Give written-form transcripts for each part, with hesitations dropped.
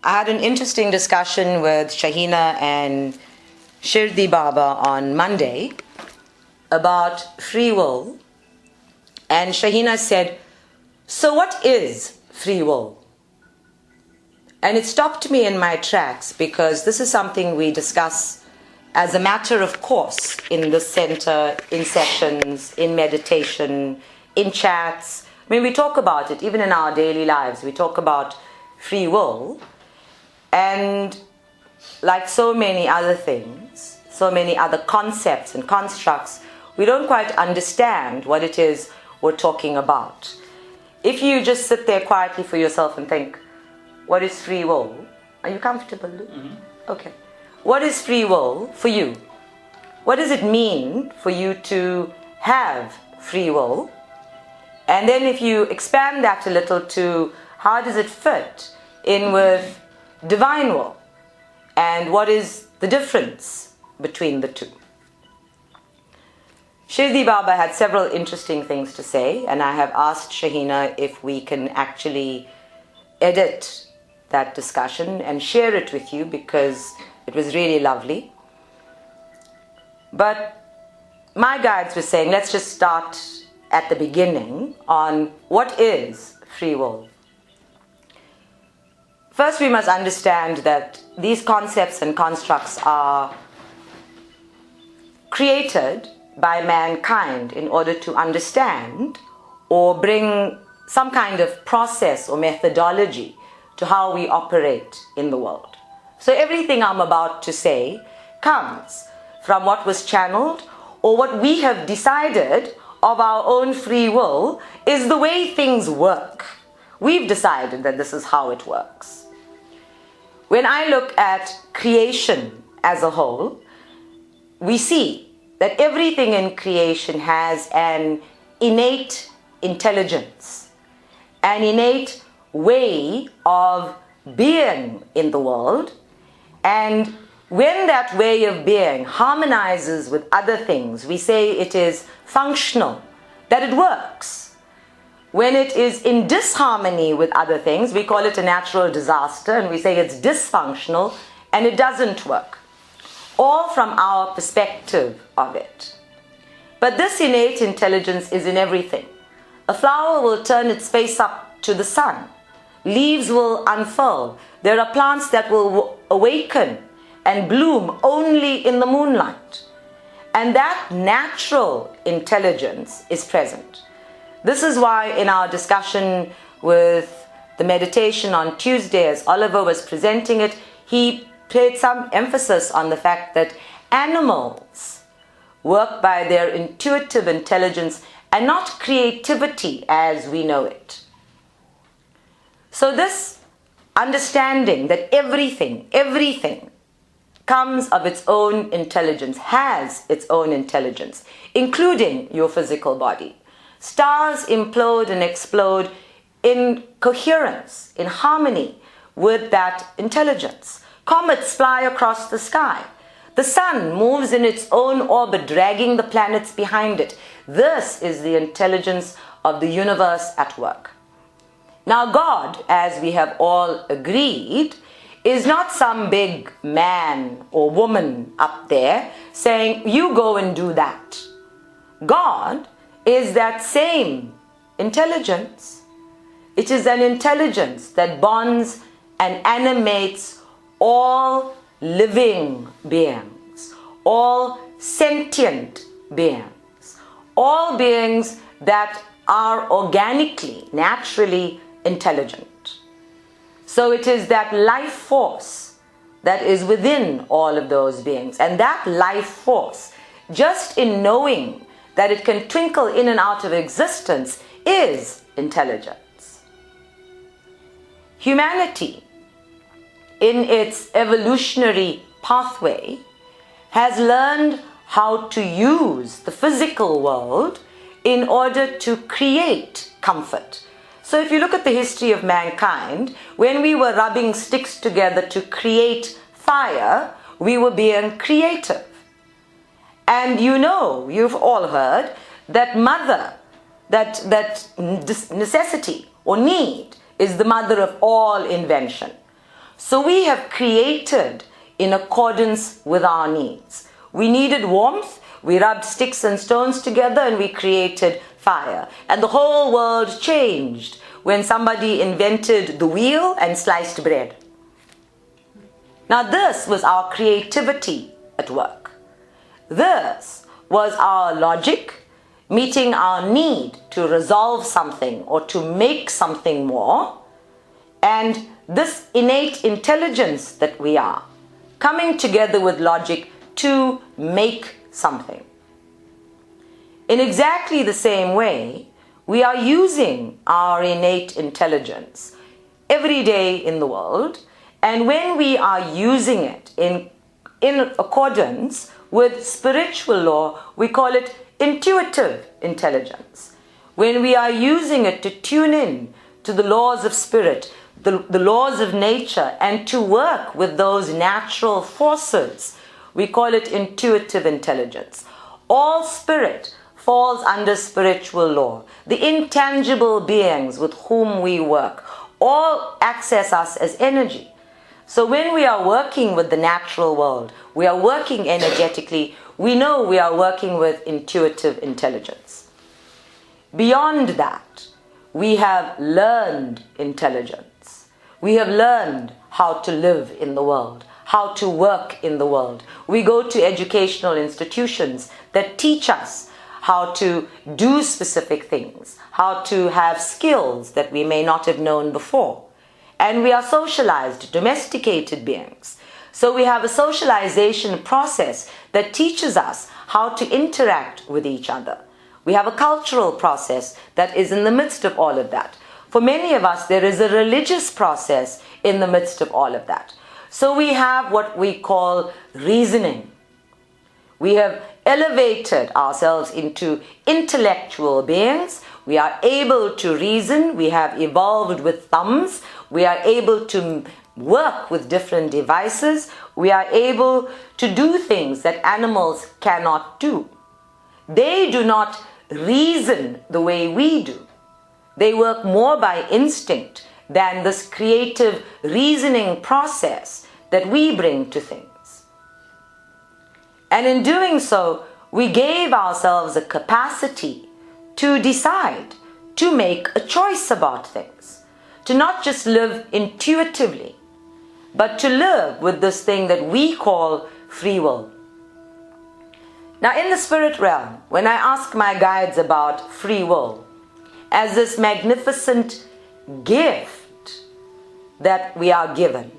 I had an interesting discussion with Shahina and Shirdi Baba on Monday about free will. And Shahina said, so what is free will? And it stopped me in my tracks because this is something we discuss as a matter of course in the center, in sessions, in meditation, in chats. I mean, we talk about it even in our daily lives. We talk about free will. And like so many other things, so many other concepts and constructs, we don't quite understand what it is we're talking about. If you just sit there quietly for yourself and think, what is free will? Are you comfortable? Mm-hmm. Okay. What is free will for you? What does it mean for you to have free will? And then if you expand that a little to how does it fit in with divine will? And what is the difference between the two? Shirdi Baba had several interesting things to say, and I have asked Shahina if we can actually edit that discussion and share it with you because it was really lovely. But my guides were saying, let's just start at the beginning on what is free will. First, we must understand that these concepts and constructs are created by mankind in order to understand or bring some kind of process or methodology to how we operate in the world. So everything I'm about to say comes from what was channeled or what we have decided of our own free will is the way things work. We've decided that this is how it works. When I look at creation as a whole, we see that everything in creation has an innate intelligence, an innate way of being in the world, and when that way of being harmonizes with other things, we say it is functional, that it works. When it is in disharmony with other things, we call it a natural disaster, and we say it's dysfunctional and it doesn't work. All from our perspective of it. But this innate intelligence is in everything. A flower will turn its face up to the sun. Leaves will unfurl. There are plants that will awaken and bloom only in the moonlight. And that natural intelligence is present. This is why in our discussion with the meditation on Tuesday, as Oliver was presenting it, he played some emphasis on the fact that animals work by their intuitive intelligence and not creativity as we know it. So this understanding that everything comes of its own intelligence, has its own intelligence, including your physical body. Stars implode and explode in coherence, in harmony with that intelligence. Comets fly across the sky. The sun moves in its own orbit, dragging the planets behind it. This is the intelligence of the universe at work. Now God, as we have all agreed, is not some big man or woman up there saying, you go and do that. God is that same intelligence. It is an intelligence that bonds and animates all living beings, all sentient beings, all beings that are organically, naturally intelligent. So it is that life force that is within all of those beings. And that life force, just in knowing that it can twinkle in and out of existence, is intelligence. Humanity, in its evolutionary pathway, has learned how to use the physical world in order to create comfort. So if you look at the history of mankind, when we were rubbing sticks together to create fire, we were being creative. And you know, you've all heard that necessity or need is the mother of all invention. So we have created in accordance with our needs. We needed warmth, we rubbed sticks and stones together and we created fire. And the whole world changed when somebody invented the wheel and sliced bread. Now this was our creativity at work. This was our logic meeting our need to resolve something or to make something more, and this innate intelligence that we are, coming together with logic to make something. In exactly the same way, we are using our innate intelligence every day in the world, and when we are using it in accordance with spiritual law, we call it intuitive intelligence. When we are using it to tune in to the laws of spirit, the laws of nature, and to work with those natural forces, we call it intuitive intelligence. All spirit falls under spiritual law. The intangible beings with whom we work all access us as energy. So when we are working with the natural world, we are working energetically, we know we are working with intuitive intelligence. Beyond that, we have learned intelligence. We have learned how to live in the world, how to work in the world. We go to educational institutions that teach us how to do specific things, how to have skills that we may not have known before. And we are socialized, domesticated beings. So we have a socialization process that teaches us how to interact with each other. We have a cultural process that is in the midst of all of that. For many of us, there is a religious process in the midst of all of that. So we have what we call reasoning. We have elevated ourselves into intellectual beings. We are able to reason. We have evolved with thumbs. We are able to work with different devices. We are able to do things that animals cannot do. They do not reason the way we do. They work more by instinct than this creative reasoning process that we bring to things. And in doing so, we gave ourselves a capacity to decide, to make a choice about things, to not just live intuitively, but to live with this thing that we call free will. Now, in the spirit realm, when I ask my guides about free will as this magnificent gift that we are given,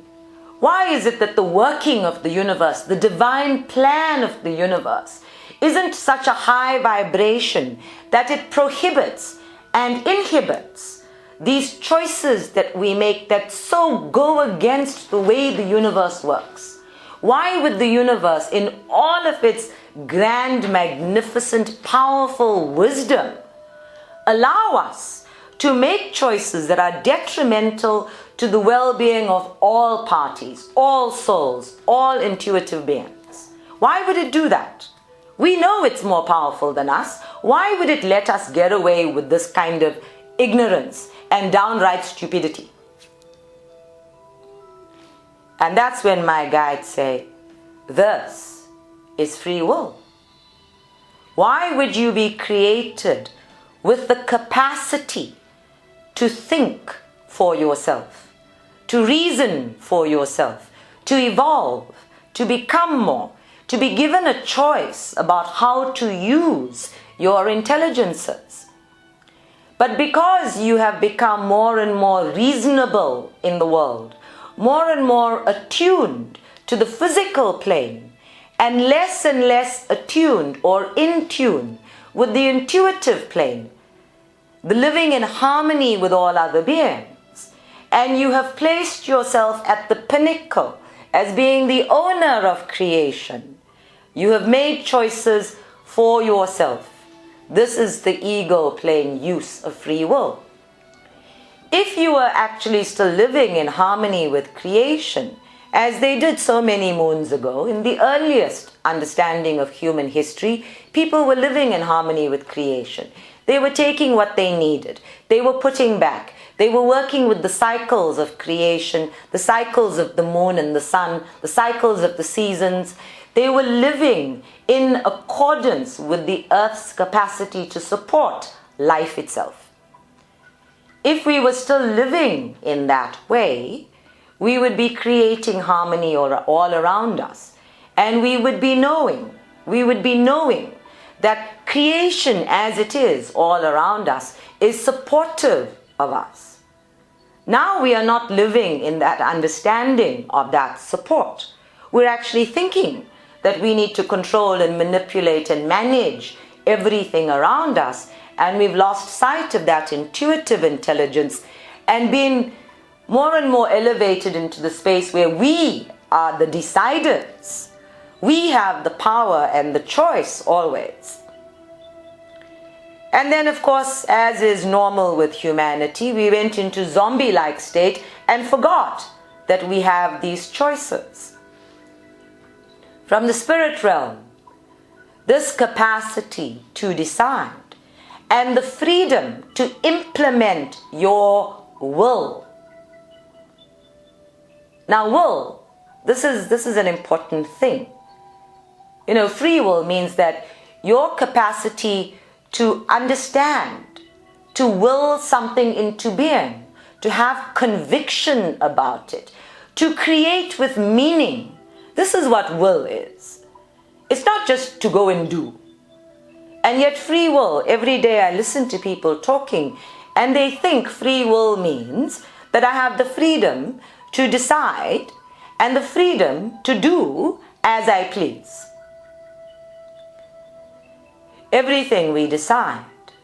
why is it that the working of the universe, the divine plan of the universe, isn't such a high vibration that it prohibits and inhibits these choices that we make that so go against the way the universe works? Why would the universe, in all of its grand, magnificent, powerful wisdom, allow us to make choices that are detrimental to the well-being of all parties, all souls, all intuitive beings? Why would it do that? We know it's more powerful than us. Why would it let us get away with this kind of ignorance and downright stupidity? And that's when my guides say, this is free will. Why would you be created with the capacity to think for yourself, to reason for yourself, to evolve, to become more, to be given a choice about how to use your intelligences? But because you have become more and more reasonable in the world, more and more attuned to the physical plane, and less attuned or in tune with the intuitive plane, the living in harmony with all other beings, and you have placed yourself at the pinnacle as being the owner of creation, you have made choices for yourself. This is the ego playing use of free will. If you were actually still living in harmony with creation, as they did so many moons ago, in the earliest understanding of human history, people were living in harmony with creation. They were taking what they needed. They were putting back. They were working with the cycles of creation, the cycles of the moon and the sun, the cycles of the seasons. They were living in accordance with the earth's capacity to support life itself. If we were still living in that way, we would be creating harmony all around us. And we would be knowing that creation as it is all around us is supportive of us. Now we are not living in that understanding of that support. We're actually thinking that we need to control and manipulate and manage everything around us, and we've lost sight of that intuitive intelligence and been more and more elevated into the space where we are the deciders. We have the power and the choice always. And then, of course, as is normal with humanity, we went into zombie-like state and forgot that we have these choices. From the spirit realm, this capacity to decide and the freedom to implement your will. Now, will, this is an important thing. You know, free will means that your capacity to understand, to will something into being, to have conviction about it, to create with meaning. This is what will is. It's not just to go and do. And yet free will, every day I listen to people talking and they think free will means that I have the freedom to decide and the freedom to do as I please. Everything we decide,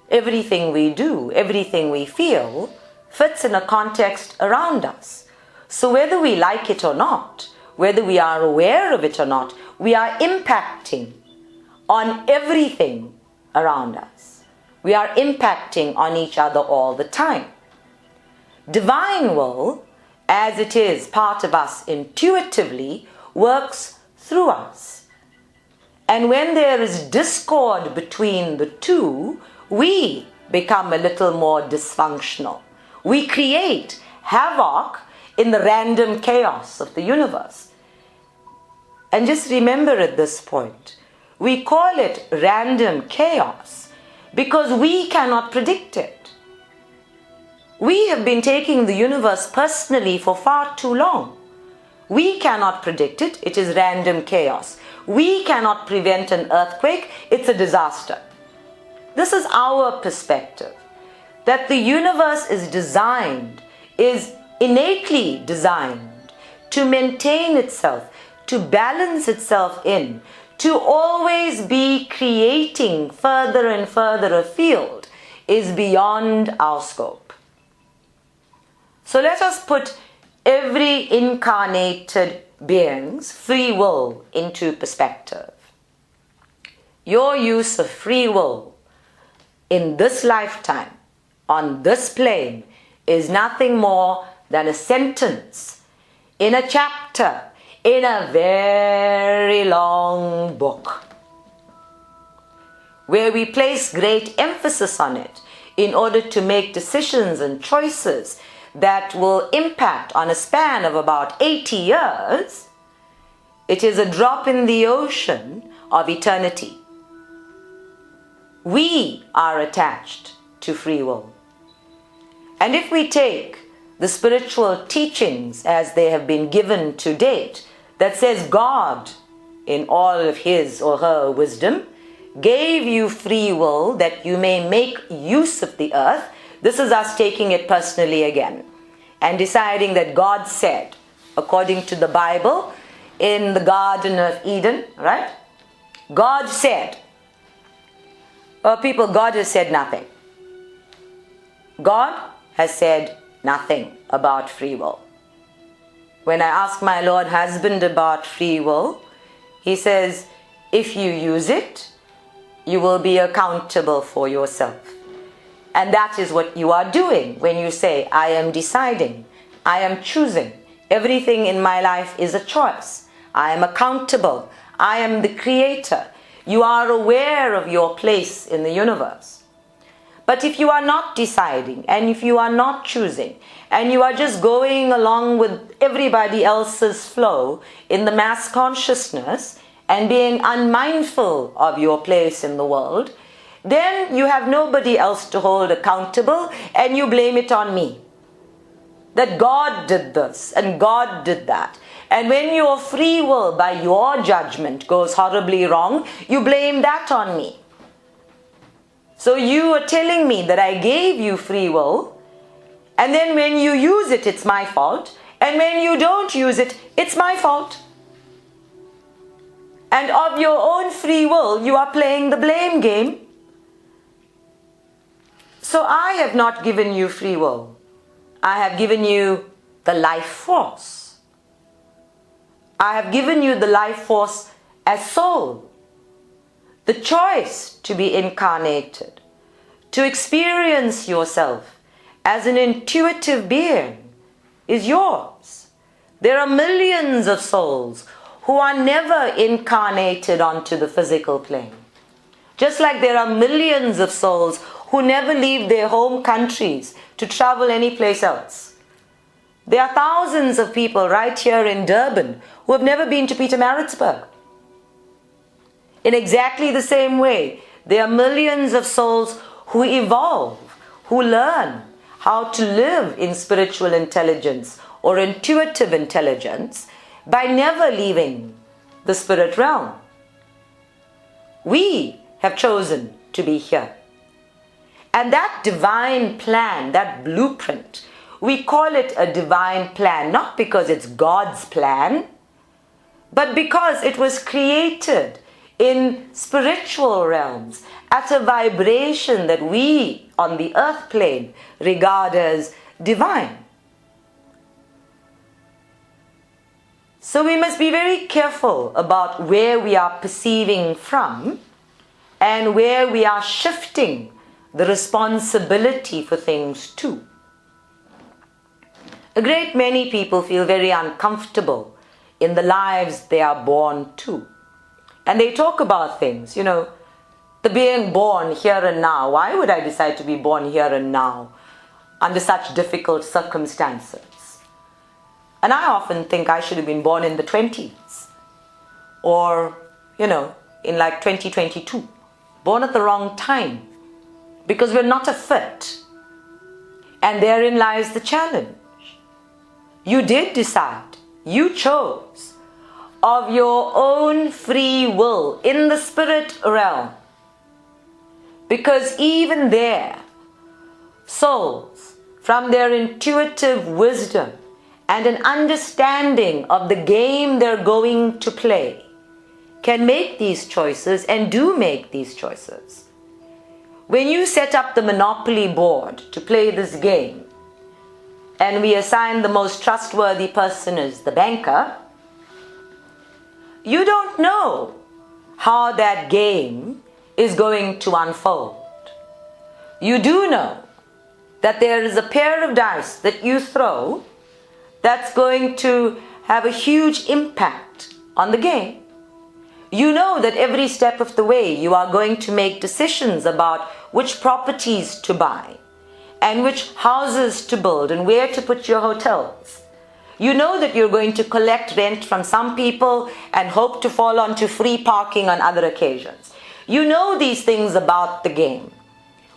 everything we do, everything we feel fits in a context around us. So whether we like it or not, whether we are aware of it or not, we are impacting on everything around us. We are impacting on each other all the time. Divine will, as it is part of us intuitively, works through us. And when there is discord between the two, we become a little more dysfunctional. We create havoc in the random chaos of the universe. And just remember at this point, we call it random chaos because we cannot predict it. We have been taking the universe personally for far too long. We cannot predict it. It is random chaos. We cannot prevent an earthquake. It's a disaster. This is our perspective, that the universe is innately designed to maintain itself, to balance itself in, to always be creating further and further afield, is beyond our scope. So let us put every incarnated being's free will into perspective. Your use of free will in this lifetime, on this plane, is nothing more than a sentence in a chapter in a very long book, where we place great emphasis on it in order to make decisions and choices that will impact on a span of about 80 years. It is a drop in the ocean of eternity. We are attached to free will. And if we take the spiritual teachings as they have been given to date, that says God, in all of his or her wisdom, gave you free will that you may make use of the earth. This is us taking it personally again and deciding that God said, according to the Bible, in the Garden of Eden, right? God said. Oh, people, God has said nothing. God has said nothing about free will. When I ask my Lord husband about free will, he says, if you use it, you will be accountable for yourself. And that is what you are doing when you say, I am deciding, I am choosing. Everything in my life is a choice. I am accountable. I am the creator. You are aware of your place in the universe. But if you are not deciding, and if you are not choosing, and you are just going along with everybody else's flow in the mass consciousness and being unmindful of your place in the world, then you have nobody else to hold accountable, and you blame it on me. That God did this and God did that. And when your free will by your judgment goes horribly wrong, you blame that on me. So you are telling me that I gave you free will, and then when you use it, it's my fault. And when you don't use it, it's my fault. And of your own free will, you are playing the blame game. So I have not given you free will. I have given you the life force. I have given you the life force as soul. The choice to be incarnated, to experience yourself as an intuitive being is yours. There are millions of souls who are never incarnated onto the physical plane. Just like there are millions of souls who never leave their home countries to travel any place else. There are thousands of people right here in Durban who have never been to Pietermaritzburg. In exactly the same way, there are millions of souls who evolve, who learn how to live in spiritual intelligence or intuitive intelligence by never leaving the spirit realm. We have chosen to be here. And that divine plan, that blueprint, we call it a divine plan, not because it's God's plan, but because it was created in spiritual realms at a vibration that we on the earth plane regard as divine. So we must be very careful about where we are perceiving from and where we are shifting the responsibility for things to. A great many people feel very uncomfortable in the lives they are born to. And they talk about things, the being born here and now. Why would I decide to be born here and now under such difficult circumstances? And I often think I should have been born in the 20s or, in like 2022, born at the wrong time because we're not a fit. And therein lies the challenge. You did decide, you chose of your own free will in the spirit realm. Because even there, souls, from their intuitive wisdom and an understanding of the game they're going to play, can make these choices and do make these choices. When you set up the Monopoly board to play this game, and we assign the most trustworthy person as the banker, you don't know how that game is going to unfold. You do know that there is a pair of dice that you throw that's going to have a huge impact on the game. You know that every step of the way you are going to make decisions about which properties to buy and which houses to build and where to put your hotels. You know that you're going to collect rent from some people and hope to fall onto free parking on other occasions. You know these things about the game.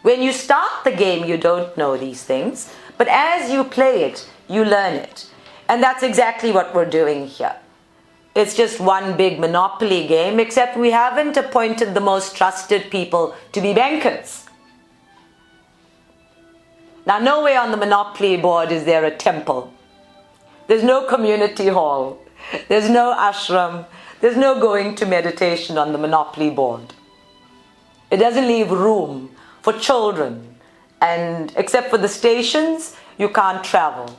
When you start the game, you don't know these things, but as you play it, you learn it. And that's exactly what we're doing here. It's just one big Monopoly game, except we haven't appointed the most trusted people to be bankers. Now, nowhere on the Monopoly board is there a temple. There's no community hall. There's no ashram. There's no going to meditation on the Monopoly board. It doesn't leave room for children. And except for the stations, you can't travel.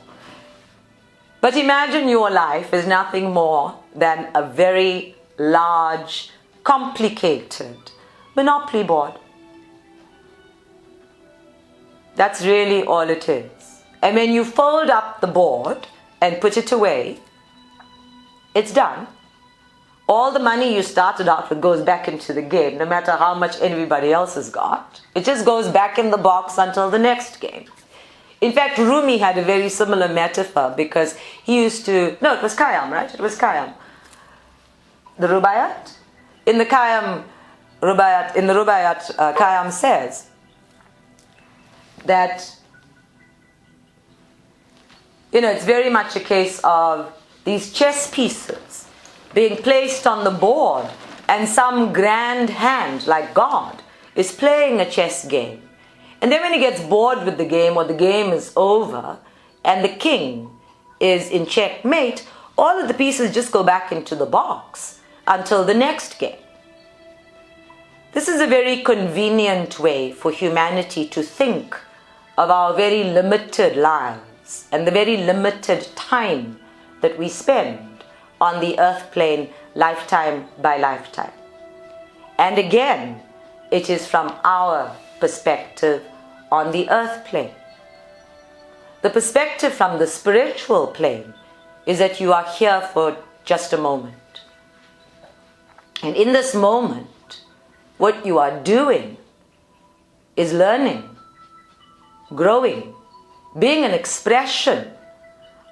But imagine your life is nothing more than a very large, complicated Monopoly board. That's really all it is. And when you fold up the board and put it away, it's done. all the money you started out with goes back into the game, no matter how much everybody else has got. It just goes back in the box until the next game. In fact, Rumi had a very similar metaphor, because he used to, no, it was Khayyam, right? It was Khayyam. The Rubaiyat? In the Khayyam, Khayyam says that, it's very much a case of these chess pieces being placed on the board, and some grand hand, like God, is playing a chess game. And then when he gets bored with the game, or the game is over, and the king is in checkmate, all of the pieces just go back into the box until the next game. This is a very convenient way for humanity to think of our very limited lives and the very limited time that we spend on the earth plane, lifetime by lifetime. And again, it is from our perspective on the earth plane. The perspective from the spiritual plane is that you are here for just a moment. And in this moment, what you are doing is learning, growing, being an expression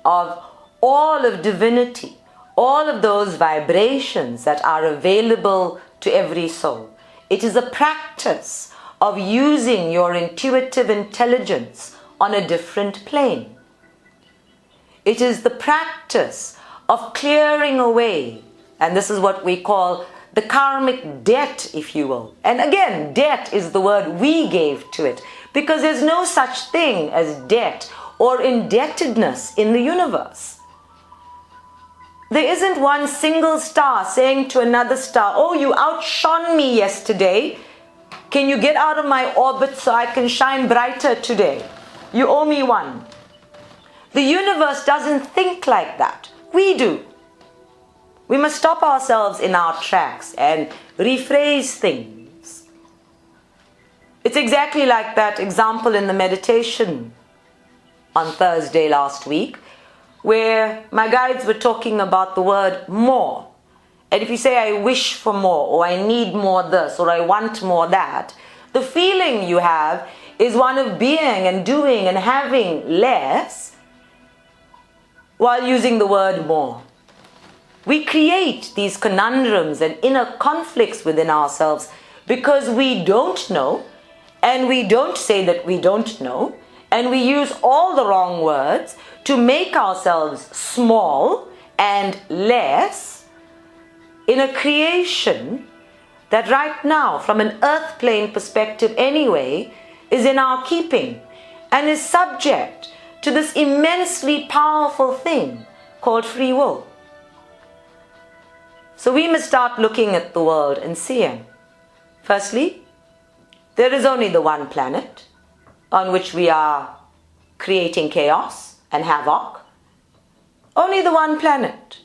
of all of divinity, all of those vibrations that are available to every soul. It is a practice of using your intuitive intelligence on a different plane. It is the practice of clearing away, and this is what we call the karmic debt, if you will. And again, debt is the word we gave to it, because there's no such thing as debt or indebtedness in the universe. There isn't one single star saying to another star, oh, you outshone me yesterday. Can you get out of my orbit so I can shine brighter today? You owe me one. The universe doesn't think like that. We do. We must stop ourselves in our tracks and rephrase things. It's exactly like that example in the meditation on Thursday last week, where my guides were talking about the word more. And if you say, I wish for more, or I need more this, or I want more that, the feeling you have is one of being and doing and having less while using the word more. We create these conundrums and inner conflicts within ourselves because we don't know, and we don't say that we don't know, and we use all the wrong words to make ourselves small and less in a creation that right now, from an earth plane perspective anyway, is in our keeping and is subject to this immensely powerful thing called free will. So we must start looking at the world and seeing, firstly, there is only the one planet on which we are creating chaos and havoc. Only the one planet.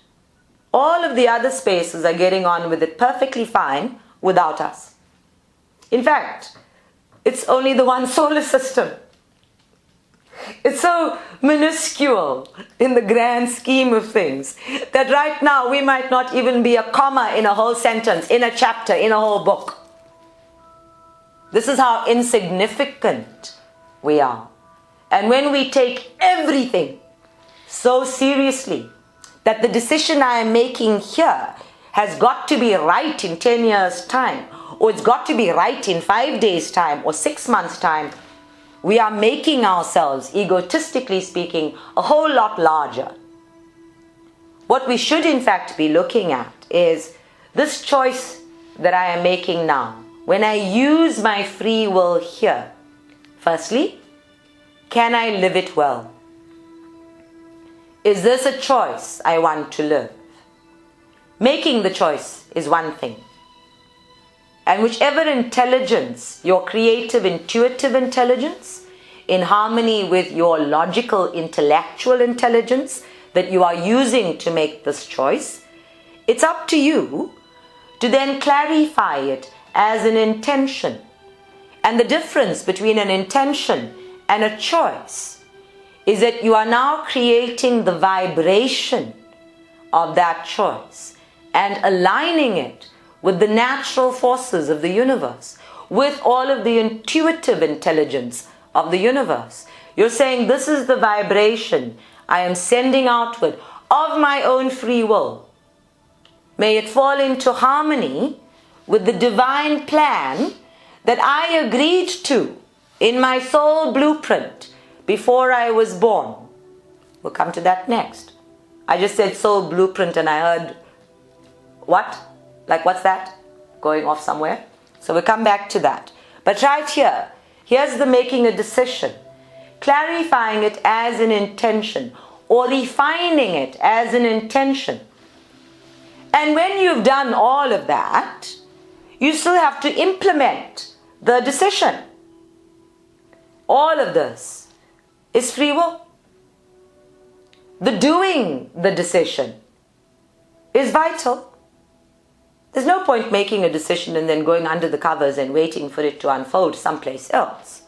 All of the other spaces are getting on with it perfectly fine without us. In fact, it's only the one solar system. It's so minuscule in the grand scheme of things that right now we might not even be a comma in a whole sentence, in a chapter, in a whole book. This is how insignificant we are. And when we take everything so seriously that the decision I am making here has got to be right in 10 years' time, or it's got to be right in 5 days' time, or 6 months' time, we are making ourselves, egotistically speaking, a whole lot larger. What we should in fact be looking at is this choice that I am making now. When I use my free will here, firstly, can I live it well? Is this a choice I want to live? Making the choice is one thing. And whichever intelligence, your creative, intuitive intelligence, in harmony with your logical, intellectual intelligence that you are using to make this choice, it's up to you to then clarify it as an intention. And the difference between an intention and a choice is that you are now creating the vibration of that choice. and aligning it with the natural forces of the universe, with all of the intuitive intelligence of the universe. You're saying, this is the vibration I am sending outward of my own free will. May it fall into harmony with the divine plan that I agreed to in my soul blueprint before I was born. We'll come to that next. I just said soul blueprint and I heard, what? Like, what's that? Going off somewhere? So we'll come back to that. But right here, here's the making a decision, clarifying it as an intention, or refining it as an intention. And when you've done all of that, you still have to implement the decision. All of this is free will. The doing the decision is vital. There's no point making a decision and then going under the covers and waiting for it to unfold someplace else.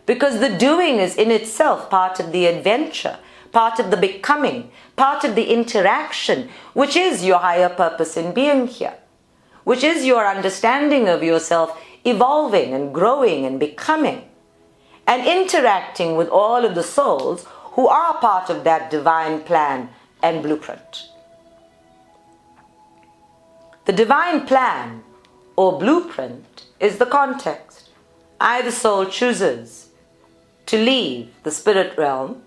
Because the doing is in itself part of the adventure, part of the becoming, part of the interaction, which is your higher purpose in being here, which is your understanding of yourself evolving and growing and becoming, and interacting with all of the souls who are part of that divine plan and blueprint. The divine plan or blueprint is the context. The soul chooses to leave the spirit realm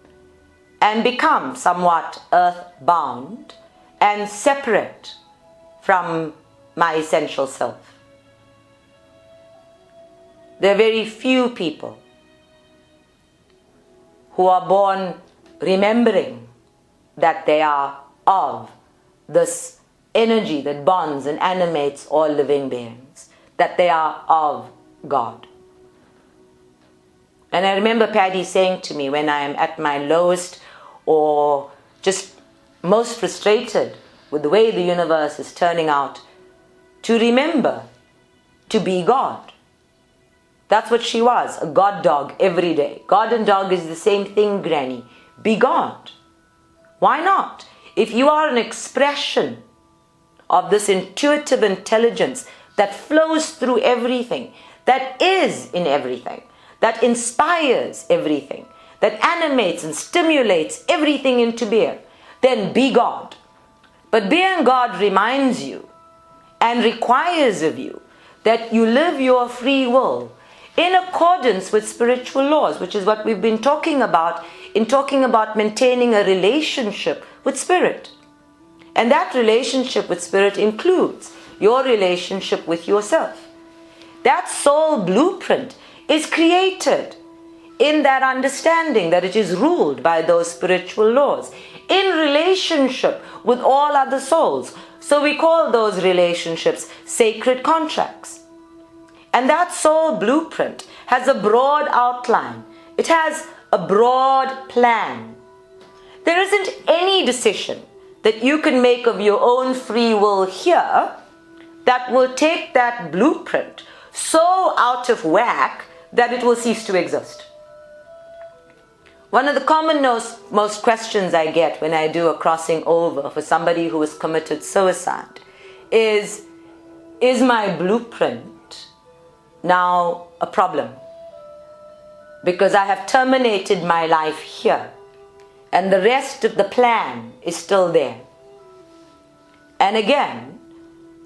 and become somewhat earth-bound and separate from my essential self. There are very few people who are born remembering that they are of this energy that bonds and animates all living beings, that they are of God. And I remember Paddy saying to me when I am at my lowest or just most frustrated with the way the universe is turning out, to remember to be God. That's what she was, a God dog every day. God and dog is the same thing, Granny. Be God. Why not? If you are an expression of this intuitive intelligence that flows through everything, that is in everything, that inspires everything, that animates and stimulates everything into being, then be God. But being God reminds you and requires of you that you live your free will in accordance with spiritual laws, which is what we've been talking about in talking about maintaining a relationship with spirit. And that relationship with spirit includes your relationship with yourself. That soul blueprint is created in that understanding that it is ruled by those spiritual laws in relationship with all other souls. So we call those relationships sacred contracts. And that soul blueprint has a broad outline. It has a broad plan. There isn't any decision that you can make of your own free will here that will take that blueprint so out of whack that it will cease to exist. One of the common most questions I get when I do a crossing over for somebody who has committed suicide is my blueprint now a problem? Because I have terminated my life here, and the rest of the plan is still there. And again,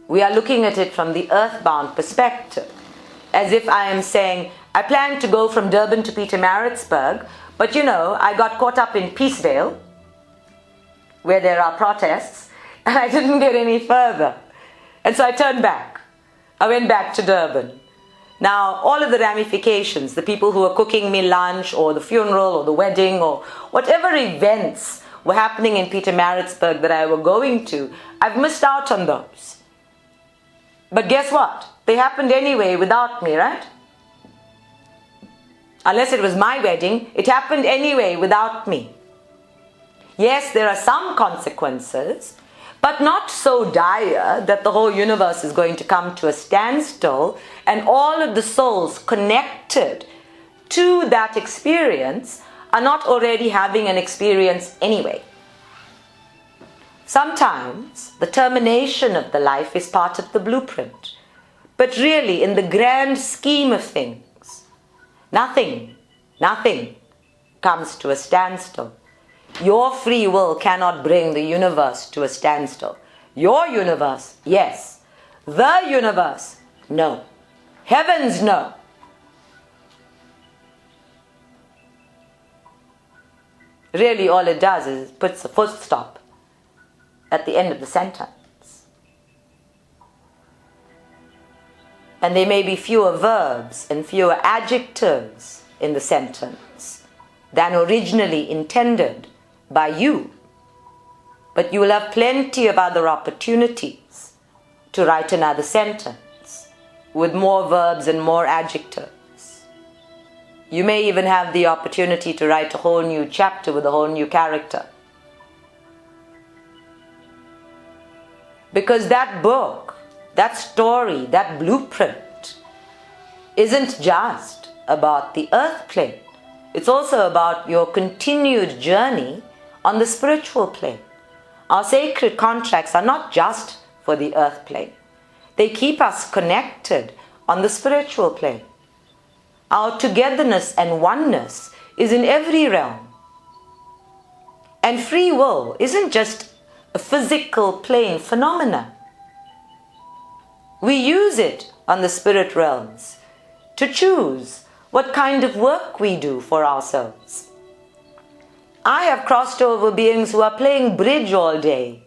we are looking at it from the earthbound perspective, as if I am saying, I plan to go from Durban to Pietermaritzburg, but I got caught up in Peaceville, where there are protests, and I didn't get any further. And so I turned back. I went back to Durban. Now, all of the ramifications, the people who were cooking me lunch, or the funeral, or the wedding, or whatever events were happening in Pietermaritzburg that I were going to, I've missed out on those. But guess what? They happened anyway without me, right? Unless it was my wedding, it happened anyway without me. Yes, there are some consequences, but not so dire that the whole universe is going to come to a standstill and all of the souls connected to that experience are not already having an experience anyway. Sometimes the termination of the life is part of the blueprint. But really, in the grand scheme of things, nothing comes to a standstill. Your free will cannot bring the universe to a standstill. Your universe, yes. The universe, no. Heavens, no. Really, all it does is puts a full stop at the end of the sentence. And there may be fewer verbs and fewer adjectives in the sentence than originally intended by you. But you will have plenty of other opportunities to write another sentence with more verbs and more adjectives. You may even have the opportunity to write a whole new chapter with a whole new character. Because that book, that story, that blueprint isn't just about the earth plane. It's also about your continued journey on the spiritual plane. Our sacred contracts are not just for the earth plane. They keep us connected on the spiritual plane. Our togetherness and oneness is in every realm. And free will isn't just a physical plane phenomena. We use it on the spirit realms to choose what kind of work we do for ourselves. I have crossed over beings who are playing bridge all day.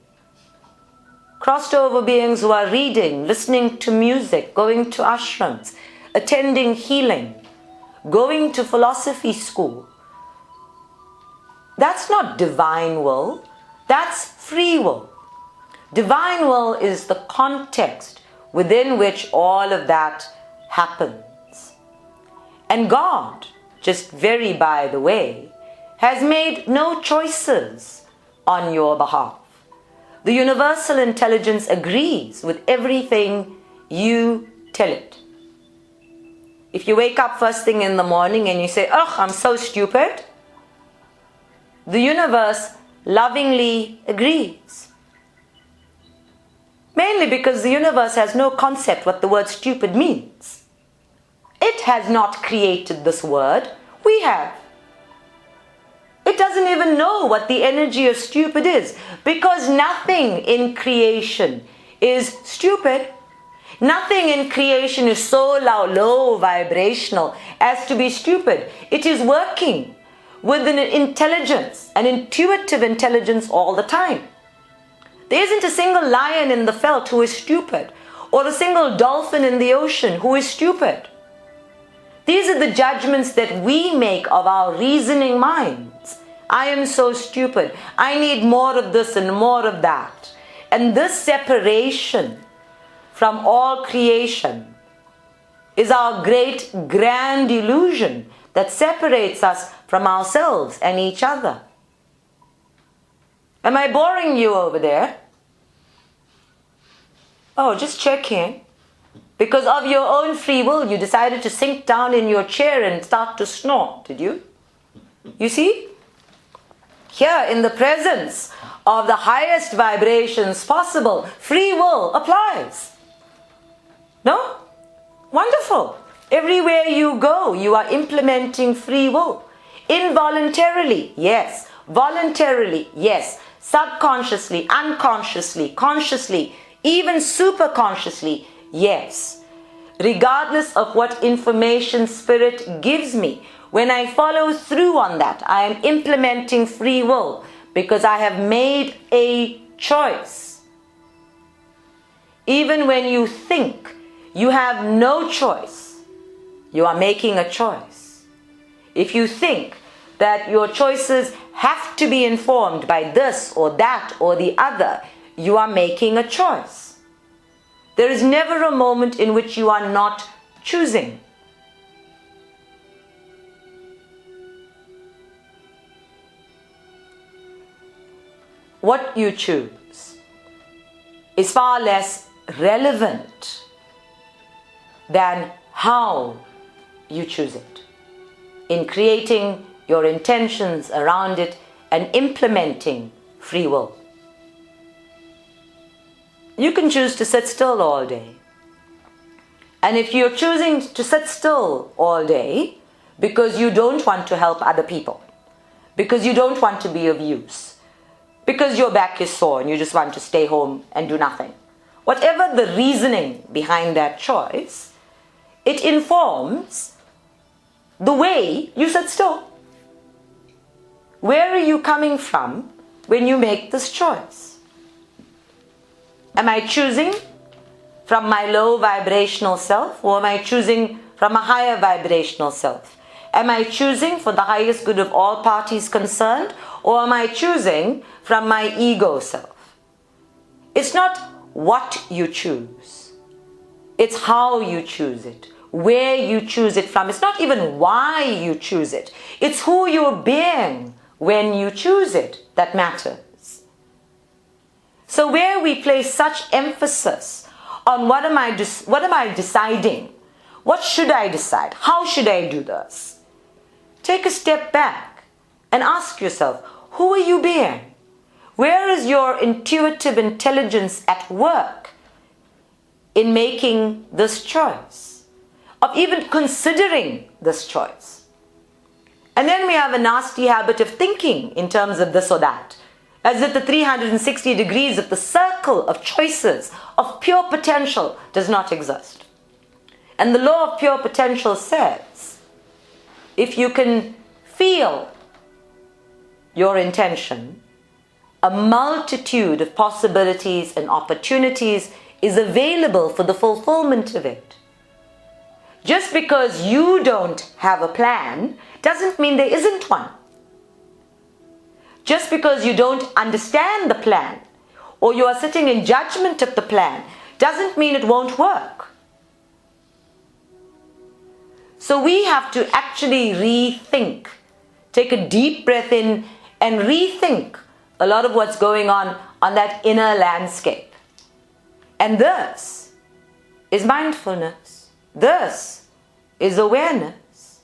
Crossed over beings who are reading, listening to music, going to ashrams, attending healing, going to philosophy school. That's not divine will. That's free will. Divine will is the context within which all of that happens. And God, just very by the way, has made no choices on your behalf. The universal intelligence agrees with everything you tell it. If you wake up first thing in the morning and you say, "Oh, I'm so stupid," the universe lovingly agrees. Mainly because the universe has no concept what the word stupid means. It has not created this word. We have. It doesn't even know what the energy of stupid is, because nothing in creation is stupid. Nothing in creation is so low vibrational as to be stupid. It is working with an intelligence, an intuitive intelligence all the time. There isn't a single lion in the veld who is stupid, or a single dolphin in the ocean who is stupid. These are the judgments that we make of our reasoning minds. I am so stupid. I need more of this and more of that. And this separation from all creation is our great grand illusion that separates us from ourselves and each other. Am I boring you over there? Oh, just checking. Because of your own free will, you decided to sink down in your chair and start to snore, did you? You see? Here, in the presence of the highest vibrations possible, free will applies. No? Wonderful. Everywhere you go, you are implementing free will. Involuntarily, yes. Voluntarily, yes. Subconsciously, unconsciously, consciously, even superconsciously, yes. Regardless of what information spirit gives me, when I follow through on that, I am implementing free will because I have made a choice. Even when you think you have no choice, you are making a choice. If you think that your choices have to be informed by this or that or the other, you are making a choice. There is never a moment in which you are not choosing. What you choose is far less relevant than how you choose it, in creating your intentions around it and implementing free will. You can choose to sit still all day. And if you're choosing to sit still all day because you don't want to help other people, because you don't want to be of use, because your back is sore and you just want to stay home and do nothing, whatever the reasoning behind that choice, it informs the way you sit still. Where are you coming from when you make this choice? Am I choosing from my low vibrational self, or am I choosing from a higher vibrational self? Am I choosing for the highest good of all parties concerned, or am I choosing from my ego self? It's not what you choose. It's how you choose it, where you choose it from. It's not even why you choose it. It's who you're being when you choose it that matters. So where we place such emphasis on what am I deciding? What should I decide? How should I do this? Take a step back and ask yourself, who are you being? Where is your intuitive intelligence at work in making this choice, of even considering this choice? And then we have a nasty habit of thinking in terms of this or that, as if the 360 degrees of the circle of choices of pure potential does not exist. And the law of pure potential says, if you can feel your intention, a multitude of possibilities and opportunities is available for the fulfillment of it. Just because you don't have a plan doesn't mean there isn't one. Just because you don't understand the plan, or you are sitting in judgment of the plan, doesn't mean it won't work. So we have to actually rethink, take a deep breath in and rethink a lot of what's going on that inner landscape. And this is mindfulness. This is awareness.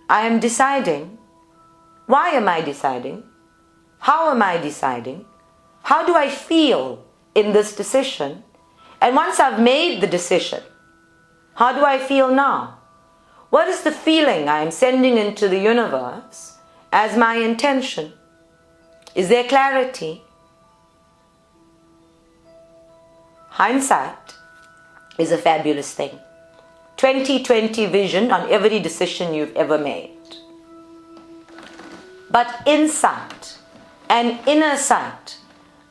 I am deciding. Why am I deciding? How am I deciding? How do I feel in this decision? And once I've made the decision, how do I feel now? What is the feeling I am sending into the universe as my intention? Is there clarity? Hindsight is a fabulous thing. 20/20 vision on every decision you've ever made. But insight and inner sight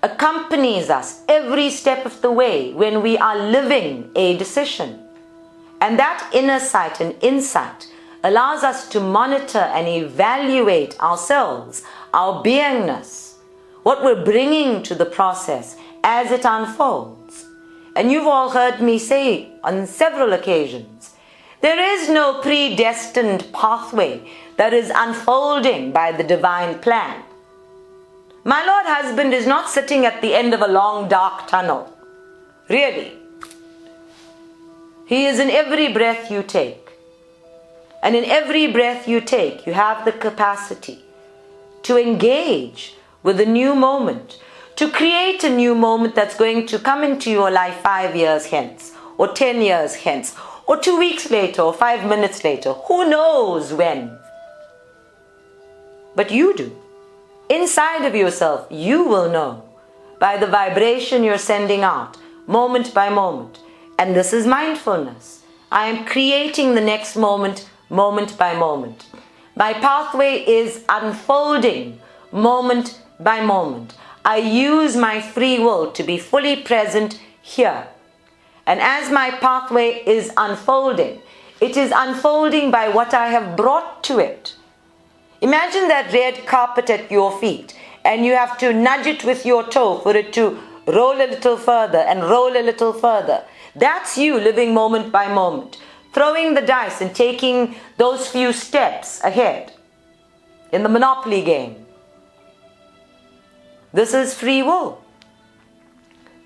accompanies us every step of the way when we are living a decision. And that inner sight and insight allows us to monitor and evaluate ourselves, our beingness, what we're bringing to the process as it unfolds. And you've all heard me say on several occasions, there is no predestined pathway that is unfolding by the divine plan. My Lord husband is not sitting at the end of a long dark tunnel. Really. He is in every breath you take. And in every breath you take, you have the capacity to engage with a new moment, to create a new moment that's going to come into your life 5 years hence, or 10 years hence, or 2 weeks later, or 5 minutes later. Who knows when? But you do. Inside of yourself, you will know by the vibration you're sending out, moment by moment. And this is mindfulness. I am creating the next moment, moment by moment. My pathway is unfolding, moment by moment. I use my free will to be fully present here. And as my pathway is unfolding, it is unfolding by what I have brought to it. Imagine that red carpet at your feet, and you have to nudge it with your toe for it to roll a little further and roll a little further. That's you living moment by moment, throwing the dice and taking those few steps ahead in the Monopoly game. This is free will.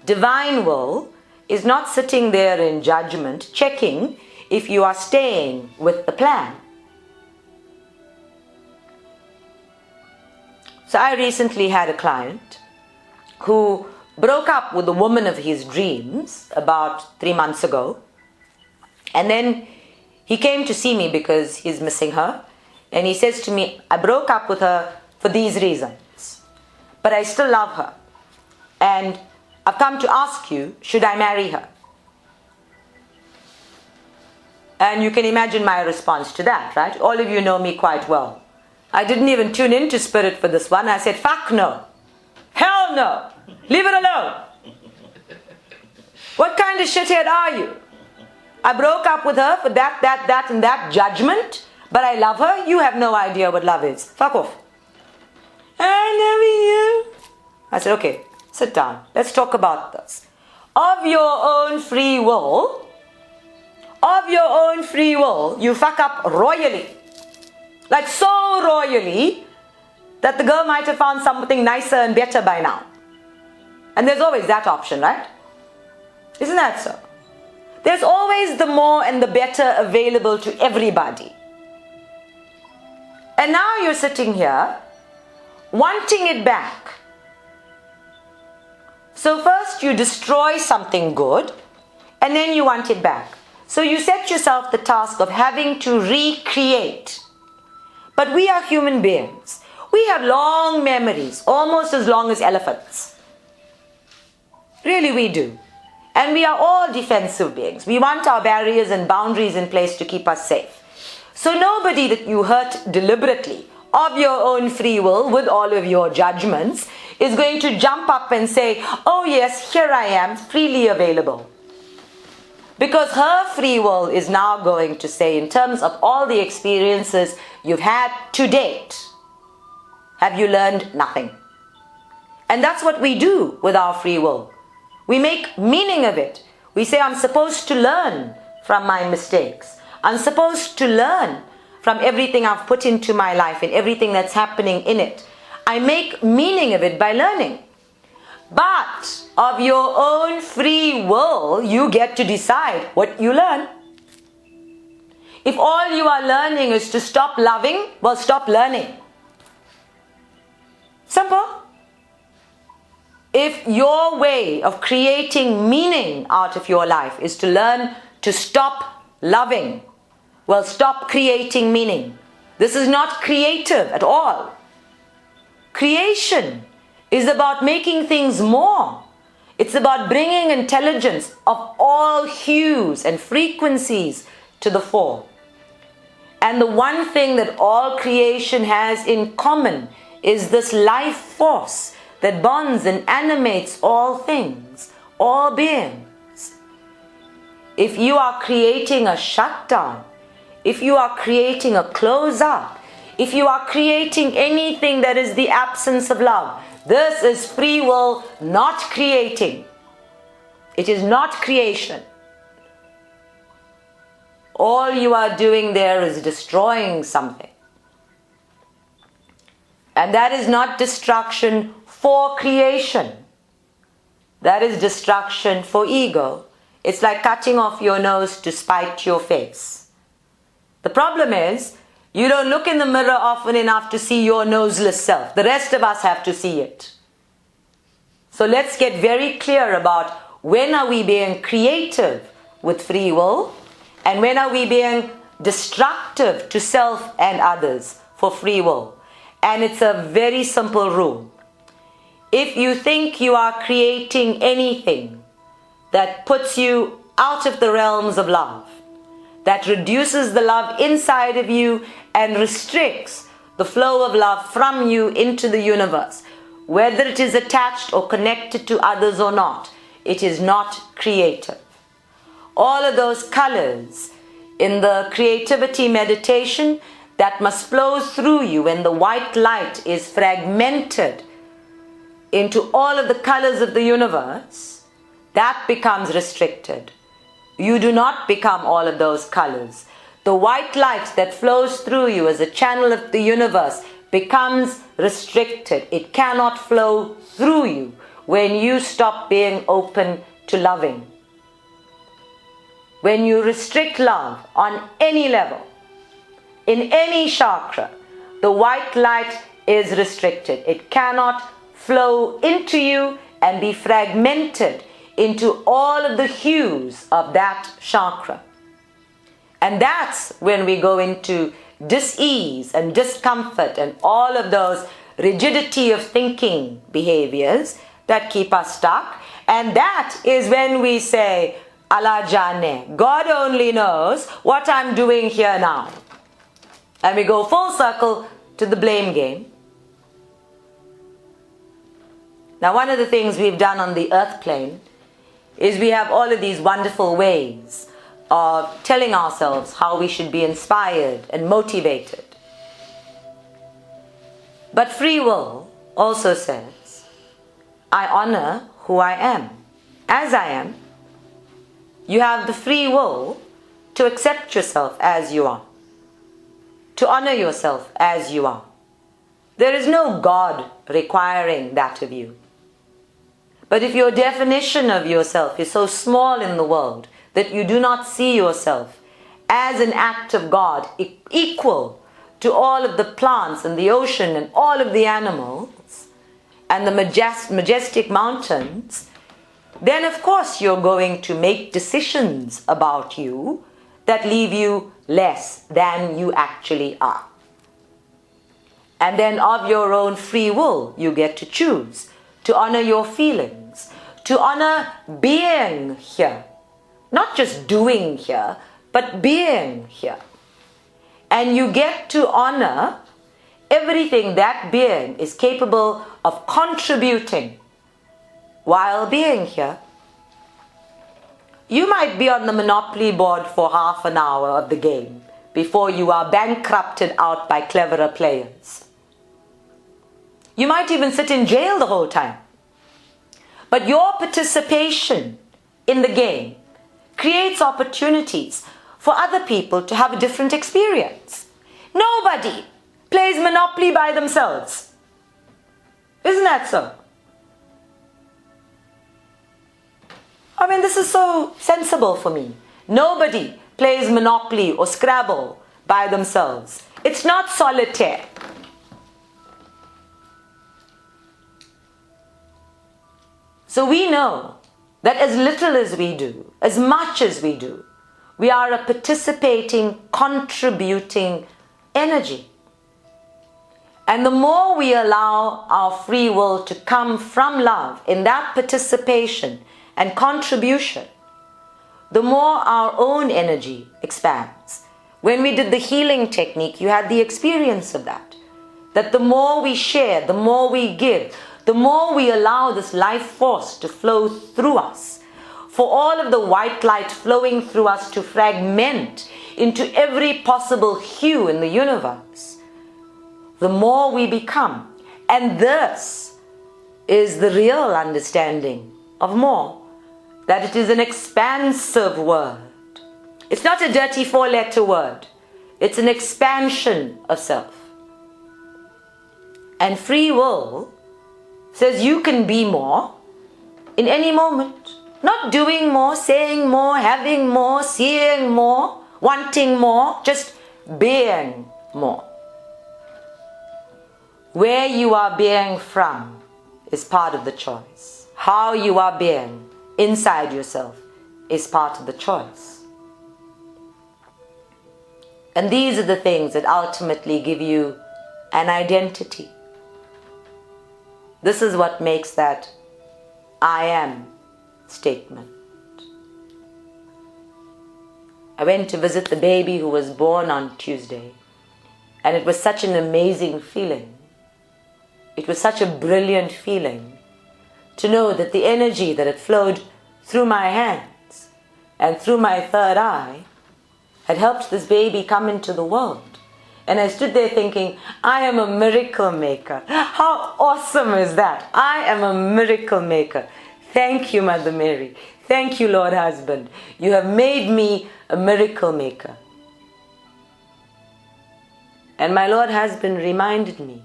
Divine will is not sitting there in judgment, checking if you are staying with the plan. So I recently had a client who broke up with the woman of his dreams about 3 months ago. And then he came to see me because he's missing her. And he says to me, I broke up with her for these reasons, but I still love her. And I've come to ask you, should I marry her? And you can imagine my response to that, right? All of you know me quite well. I didn't even tune into spirit for this one. I said, fuck no. Hell no. Leave it alone. What kind of shithead are you? I broke up with her for that, and that judgment, but I love her. You have no idea what love is. Fuck off. I love you. I said, okay, sit down. Let's talk about this. Of your own free will, you fuck up royally. Like so royally that the girl might have found something nicer and better by now. And there's always that option, right? Isn't that so? There's always the more and the better available to everybody. And now you're sitting here wanting it back. So first you destroy something good and then you want it back. So you set yourself the task of having to recreate. But we are human beings. We have long memories, almost as long as elephants. Really we do. And we are all defensive beings. We want our barriers and boundaries in place to keep us safe. So nobody that you hurt deliberately, of your own free will, with all of your judgments, is going to jump up and say, oh yes, here I am, freely available. Because her free will is now going to say, in terms of all the experiences you've had to date, have you learned nothing? And that's what we do with our free will. We make meaning of it. We say, I'm supposed to learn from my mistakes. I'm supposed to learn from everything I've put into my life and everything that's happening in it. I make meaning of it by learning. But of your own free will, you get to decide what you learn. If all you are learning is to stop loving, well, stop learning. Simple. If your way of creating meaning out of your life is to learn to stop loving, well, stop creating meaning. This is not creative at all. Creation is about making things more. It's about bringing intelligence of all hues and frequencies to the fore. And the one thing that all creation has in common is this life force that bonds and animates all things, all beings. If you are creating a shutdown, if you are creating a close-up, if you are creating anything that is the absence of love, this is free will not creating. It is not creation. All you are doing there is destroying something. And that is not destruction for creation. That is destruction for ego. It's like cutting off your nose to spite your face. The problem is, you don't look in the mirror often enough to see your noseless self. The rest of us have to see it. So let's get very clear about when are we being creative with free will and when are we being destructive to self and others for free will. And it's a very simple rule. If you think you are creating anything that puts you out of the realms of love, that reduces the love inside of you and restricts the flow of love from you into the universe, whether it is attached or connected to others or not, it is not creative. All of those colors in the creativity meditation that must flow through you when the white light is fragmented into all of the colors of the universe, that becomes restricted. You do not become all of those colors. The white light that flows through you as a channel of the universe becomes restricted. It cannot flow through you when you stop being open to loving. When you restrict love on any level, in any chakra, the white light is restricted. It cannot flow into you. and be fragmented into all of the hues of that chakra. And that's when we go into dis-ease and discomfort and all of those rigidity of thinking behaviors that keep us stuck. And that is when we say, Allah Jane, God only knows what I'm doing here now. And we go full circle to the blame game. Now, one of the things we've done on the earth plane is we have all of these wonderful ways of telling ourselves how we should be inspired and motivated. But free will also says, I honor who I am, as I am. You have the free will to accept yourself as you are, to honor yourself as you are. There is no God requiring that of you. But if your definition of yourself is so small in the world that you do not see yourself as an act of God equal to all of the plants and the ocean and all of the animals and the majestic mountains, then of course you're going to make decisions about you that leave you less than you actually are. And then of your own free will, you get to choose to honor your feelings, to honor being here. Not just doing here, but being here. And you get to honor everything that being is capable of contributing while being here. You might be on the Monopoly board for half an hour of the game before you are bankrupted out by cleverer players. You might even sit in jail the whole time. But your participation in the game creates opportunities for other people to have a different experience. Nobody plays Monopoly by themselves. Isn't that so? I mean, this is so sensible for me. Nobody plays Monopoly or Scrabble by themselves. It's not solitaire. So we know that as little as we do, as much as we do, we are a participating, contributing energy. And the more we allow our free will to come from love in that participation and contribution, the more our own energy expands. When we did the healing technique, you had the experience of that. That the more we share, the more we give, the more we allow this life force to flow through us, for all of the white light flowing through us to fragment into every possible hue in the universe, the more we become. And this is the real understanding of more, that it is an expansive word. It's not a dirty four-letter word. It's an expansion of self. And free will says you can be more in any moment. Not doing more, saying more, having more, seeing more, wanting more, just being more. Where you are being from is part of the choice. How you are being inside yourself is part of the choice. And these are the things that ultimately give you an identity. This is what makes that I am statement. I went to visit the baby who was born on Tuesday, and it was such an amazing feeling. It was such a brilliant feeling to know that the energy that had flowed through my hands and through my third eye had helped this baby come into the world. And I stood there thinking, I am a miracle maker. How awesome is that? I am a miracle maker. Thank you, Mother Mary. Thank you, Lord Husband. You have made me a miracle maker. And my Lord Husband reminded me,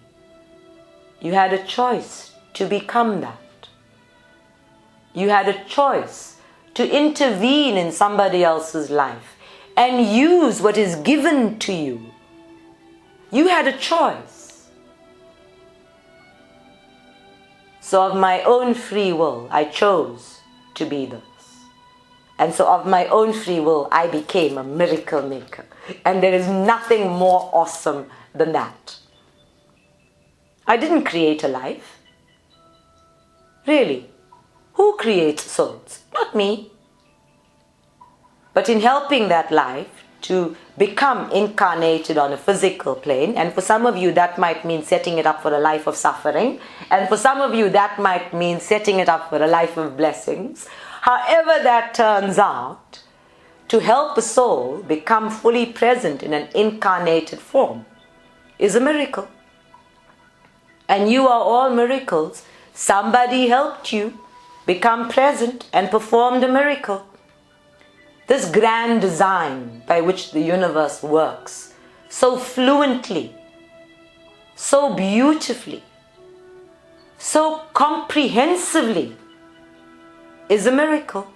you had a choice to become that. You had a choice to intervene in somebody else's life and use what is given to you. You had a choice. So of my own free will, I chose to be this. And so of my own free will, I became a miracle maker. And there is nothing more awesome than that. I didn't create a life. Really. Who creates souls? Not me. But in helping that life to become incarnated on a physical plane, and for some of you that might mean setting it up for a life of suffering, and for some of you that might mean setting it up for a life of blessings. However that turns out, to help a soul become fully present in an incarnated form is a miracle. And you are all miracles. Somebody helped you become present and performed a miracle. This grand design by which the universe works so fluently, so beautifully, so comprehensively is a miracle.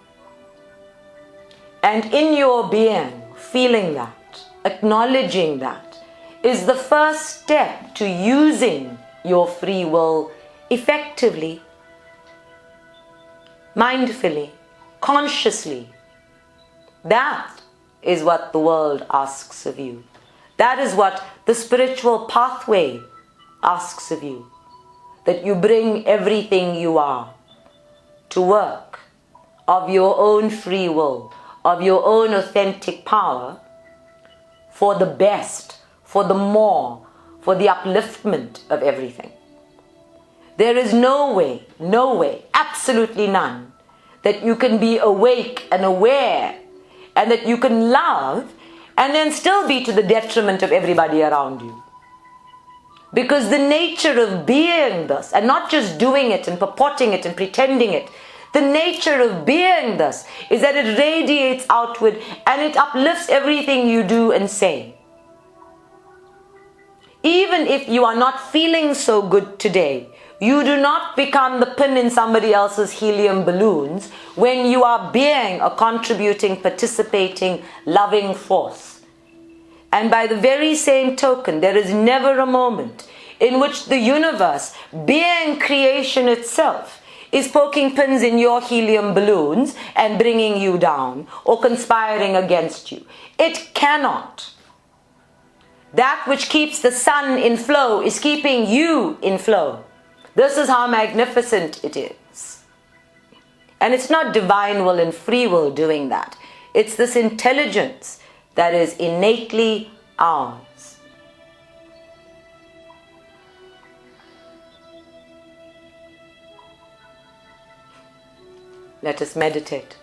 And in your being, feeling that, acknowledging that, is the first step to using your free will effectively, mindfully, consciously. That is what the world asks of you. That is what the spiritual pathway asks of you. That you bring everything you are to work of your own free will, of your own authentic power, for the best, for the more, for the upliftment of everything. There is no way, absolutely none, that you can be awake and aware and that you can love and then still be to the detriment of everybody around you. Because the nature of being this, and not just doing it and purporting it and pretending it, the nature of being this is that it radiates outward and it uplifts everything you do and say. Even if you are not feeling so good today, you do not become the pin in somebody else's helium balloons when you are being a contributing, participating, loving force. And by the very same token, there is never a moment in which the universe, being creation itself, is poking pins in your helium balloons and bringing you down or conspiring against you. It cannot. That which keeps the sun in flow is keeping you in flow. This is how magnificent it is. And it's not divine will and free will doing that. It's this intelligence that is innately ours. Let us meditate.